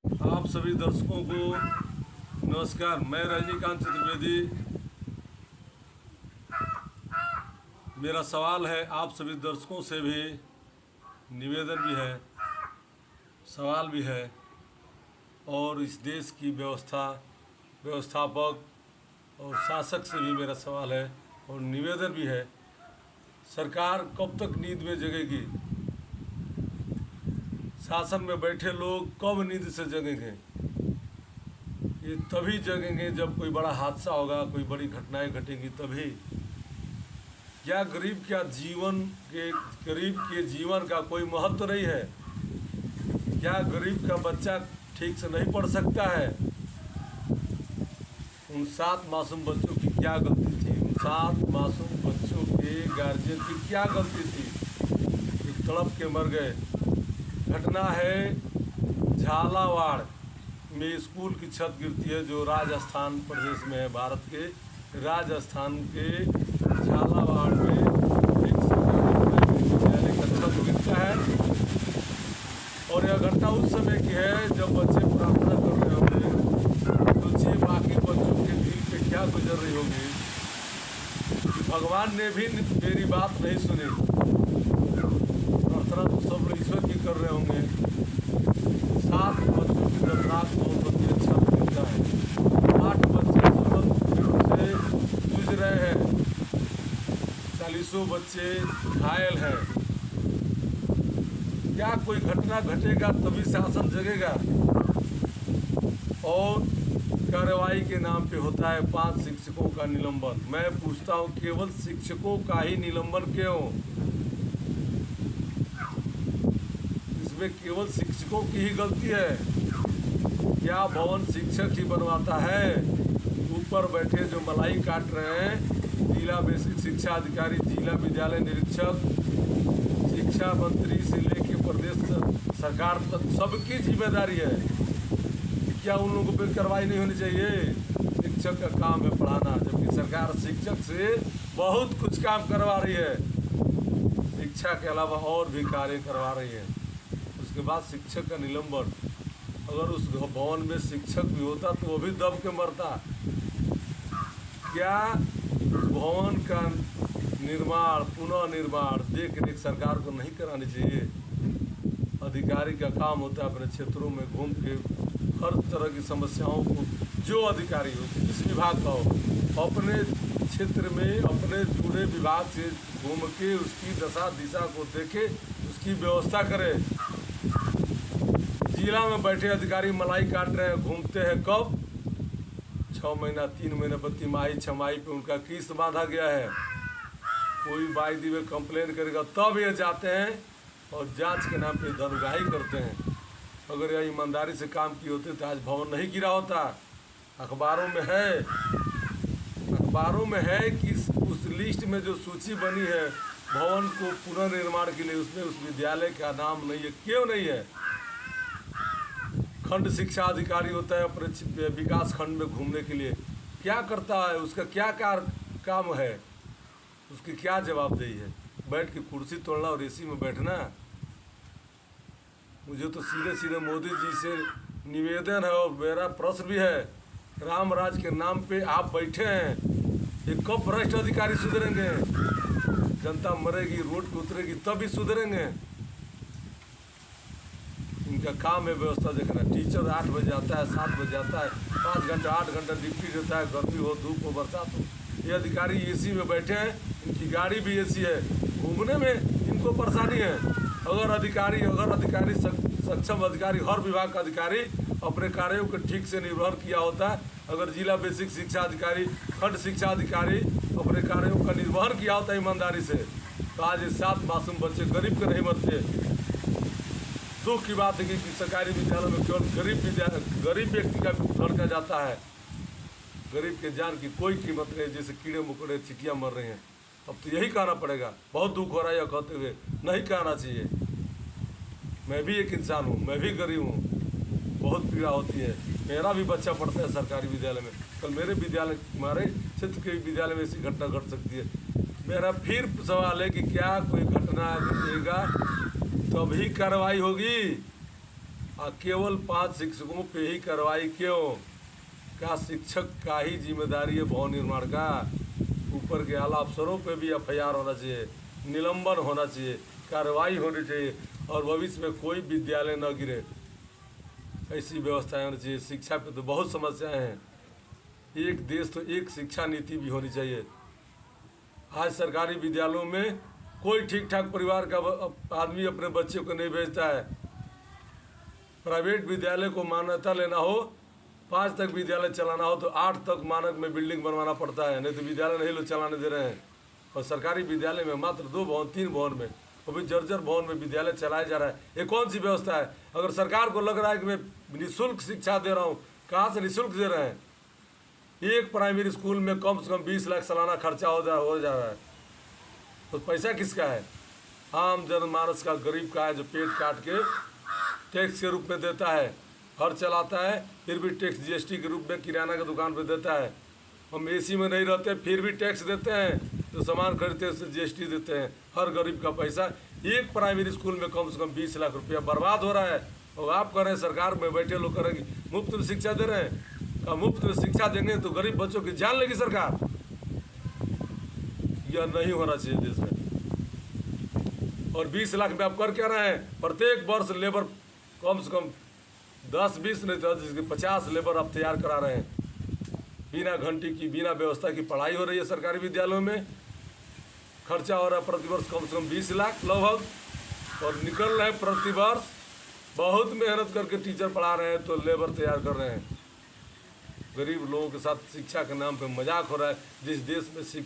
आप सभी दर्शकों को नमस्कार। मैं रजनीकांत चतुर्वेदी। मेरा सवाल है, आप सभी दर्शकों से भी निवेदन भी है, सवाल भी है, और इस देश की व्यवस्थापक और शासक से भी मेरा सवाल है और निवेदन भी है। सरकार कब तक नींद में जगेगी? शासन में बैठे लोग कब नींद से जगेंगे? ये तभी जगेंगे जब कोई बड़ा हादसा होगा, कोई बड़ी घटनाएं घटेंगी तभी। क्या गरीब के जीवन का कोई महत्व नहीं है? क्या गरीब का बच्चा ठीक से नहीं पढ़ सकता है? उन 7 मासूम बच्चों की क्या गलती थी? उन 7 मासूम बच्चों के गार्जियन की क्या गलती थी कि तड़प के मर गए? घटना है झालावाड़ में स्कूल की छत गिरती है, जो राजस्थान प्रदेश में है। भारत के राजस्थान के झालावाड़ में एक विद्यालय का छत गिरता है, और यह घटना उस समय की है जब बच्चे प्रार्थना कर रहे होंगे। सोचिए बाकी बच्चों के दिल पे क्या गुजर रही होगी कि भगवान ने भी मेरी बात नहीं सुनी। प्रार्थना तो सब लोग ईश्वर की कर रहे होंगे। 7 बच्चों की दर्दनाक मौत होती है, छत गिरता है। 8 बच्चे तुरंत से जूझ रहे हैं, 40 बच्चे घायल हैं। क्या कोई घटना घटेगा तभी शासन जगेगा? और कार्रवाई के नाम पे होता है 5 शिक्षकों का निलंबन। मैं पूछता हूँ, केवल शिक्षकों का ही निलंबन क्यों? इसमें केवल शिक्षकों की ही गलती है? क्या भवन शिक्षक ही बनवाता है? ऊपर बैठे जो मलाई काट रहे हैं, जिला बेसिक शिक्षा अधिकारी, जिला विद्यालय निरीक्षक, शिक्षा मंत्री से लेकर प्रदेश सरकार तक सबकी जिम्मेदारी है। क्या उन लोगों पर कार्रवाई नहीं होनी चाहिए? शिक्षक का काम है पढ़ाना, जबकि सरकार शिक्षक से बहुत कुछ काम करवा रही है। शिक्षा के अलावा और भी कार्य करवा रही है। उसके बाद शिक्षक का निलंबन। अगर उस भवन में शिक्षक भी होता तो वो भी दब के मरता। क्या उस भवन का निर्माण, पुनः निर्माण, देख रेख सरकार को नहीं करानी चाहिए? अधिकारी का काम होता है अपने क्षेत्रों में घूम के हर तरह की समस्याओं को, जो अधिकारी हो, जिस विभाग का हो, अपने क्षेत्र में अपने जुड़े विभाग से घूम के उसकी दशा दिशा को देखे, उसकी व्यवस्था करे। जिला में बैठे अधिकारी मलाई काट रहे हैं, घूमते हैं कब? 6 महीना, 3 महीने पर तिमाही छमाही पे उनका किस्त बांधा गया है। कोई बाई दी में कंप्लेन करेगा तब ये जाते हैं और जांच के नाम पे धनगाही करते हैं। अगर यह ईमानदारी से काम किए होते तो आज भवन नहीं गिरा होता। अखबारों में है कि उस लिस्ट में जो सूची बनी है भवन को पुनर्निर्माण के लिए, उसमें उस विद्यालय का नाम नहीं है। क्यों नहीं है? खंड शिक्षा अधिकारी होता है अपने विकास खंड में घूमने के लिए, क्या करता है? उसका क्या काम है? उसकी क्या जवाबदेही है? बैठ के कुर्सी तोड़ना और एसी में बैठना? मुझे तो सीधे मोदी जी से निवेदन है और मेरा प्रश्न भी है। राम राज के नाम पे आप बैठे हैं, ये कब भ्रष्ट अधिकारी सुधरेंगे? जनता मरेगी, रोड पे उतरेगी तब ही सुधरेंगे। इनका काम है व्यवस्था देखना। टीचर 8 बजे आता है, 7 बजे आता है, 5 घंटा 8 घंटा ड्यूटी रहता है, गर्मी हो, धूप हो, बरसात हो। ये अधिकारी एसी में बैठे हैं, इनकी गाड़ी भी एसी है, घूमने में इनको परेशानी है। अगर अधिकारी सक्षम अधिकारी, हर विभाग का अधिकारी अपने कार्यों को ठीक से निर्वहन किया होता है, अगर जिला बेसिक शिक्षा अधिकारी, खंड शिक्षा अधिकारी अपने कार्यों का निर्वहन किया होता है ईमानदारी से, तो आज ये 7 मासूम बच्चे गरीब के नहीं मरते। दुख की बात है कि सरकारी विद्यालयों में केवल गरीब व्यक्ति का लड़का जाता है। गरीब के जान की कोई कीमत नहीं, जैसे कीड़े मकोड़े चिटियाँ मर रही हैं। अब तो यही कहना पड़ेगा। बहुत दुख हो रहा है यह कहते हुए, नहीं कहना चाहिए। मैं भी एक इंसान हूँ, मैं भी गरीब हूँ, बहुत पीड़ा होती है। मेरा भी बच्चा पढ़ता है सरकारी विद्यालय में, कल हमारे क्षेत्र के विद्यालय में ऐसी घटना घट सकती है। मेरा फिर सवाल है कि क्या कोई घटना घटेगा तभी कार्रवाई होगी? केवल 5 शिक्षकों पे ही कार्रवाई क्यों? क्या शिक्षक का ही जिम्मेदारी है भवन निर्माण का? ऊपर के आला अफसरों पे भी एफआईआर होना चाहिए, निलंबन होना चाहिए, कार्रवाई होनी चाहिए और भविष्य में कोई विद्यालय न गिरे, ऐसी व्यवस्थाएं होनी चाहिए। शिक्षा पे तो बहुत समस्याएं हैं। एक देश तो एक शिक्षा नीति भी होनी चाहिए। आज सरकारी विद्यालयों में कोई ठीक ठाक परिवार का आदमी अपने बच्चे को नहीं भेजता है। प्राइवेट विद्यालय को मान्यता लेना हो, 5 तक विद्यालय चलाना हो तो 8 तक मानक में बिल्डिंग बनवाना पड़ता है, नहीं तो विद्यालय नहीं लोग चलाने दे रहे हैं। और सरकारी विद्यालय में मात्र 2 भवन 3 भवन में, वो भी जर्जर भवन में विद्यालय चलाया जा रहा है। ये कौन सी व्यवस्था है? अगर सरकार को लग रहा है कि मैं निःशुल्क शिक्षा दे रहा हूँ, कहाँ से निःशुल्क दे रहे हैं? एक प्राइमरी स्कूल में कम से कम 20 लाख सालाना खर्चा हो जा रहा है, तो पैसा किसका है? आम जनमानस का, गरीब का है, जो पेट काट के टैक्स के रूप में देता है, घर चलाता है, फिर भी टैक्स जीएसटी के रूप में किराना की दुकान पे देता है। हम एसी में नहीं रहते फिर भी टैक्स देते हैं, जो सामान खरीदते हैं उससे जीएसटी देते हैं। हर गरीब का पैसा एक प्राइमरी स्कूल में कम से कम 20 लाख रुपया बर्बाद हो रहा है। और आप कह रहे हैं सरकार में बैठे लोग कह रहे हैं कि मुफ्त में शिक्षा दे रहे हैं। मुफ्त में शिक्षा देंगे तो गरीब बच्चों की जान लेगी सरकार। यह नहीं होना चाहिए देश में। और 20 लाख में आप कर क्या रहे हैं? प्रत्येक वर्ष लेबर कम से कम 10-20 नहीं तो 50 लेबर आप तैयार करा रहे हैं। बिना घंटी की, बिना व्यवस्था की पढ़ाई हो रही है सरकारी विद्यालयों में। खर्चा हो रहा है प्रतिवर्ष कम से कम 20 लाख लगभग, और निकल रहे हैं प्रतिवर्ष। बहुत मेहनत करके टीचर पढ़ा रहे हैं तो लेबर तैयार कर रहे हैं। गरीब लोगों के साथ शिक्षा के नाम पे मजाक हो रहा है। जिस देश में